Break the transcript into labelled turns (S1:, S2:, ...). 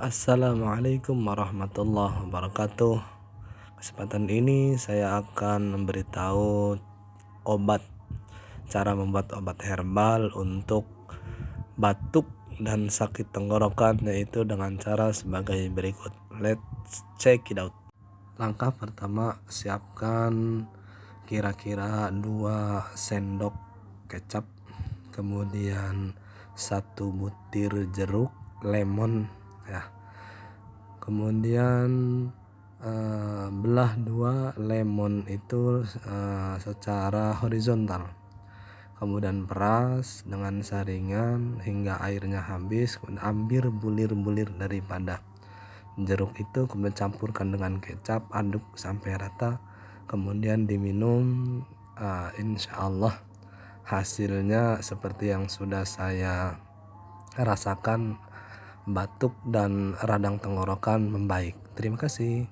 S1: Assalamualaikum warahmatullahi wabarakatuh. Kesempatan ini saya akan memberitahu obat, cara membuat obat herbal untuk batuk dan sakit tenggorokan, yaitu dengan cara sebagai berikut. Let's check it out. Langkah pertama, siapkan kira-kira 2 sendok kecap, kemudian 1 butir jeruk lemon ya. Kemudian belah 2 lemon itu secara horizontal. Kemudian peras dengan saringan hingga airnya habis. Kemudian ambil bulir-bulir daripada jeruk itu, kemudian campurkan dengan kecap, aduk sampai rata, kemudian diminum. Insya Allah hasilnya seperti yang sudah saya rasakan, batuk dan radang tenggorokan membaik. Terima kasih.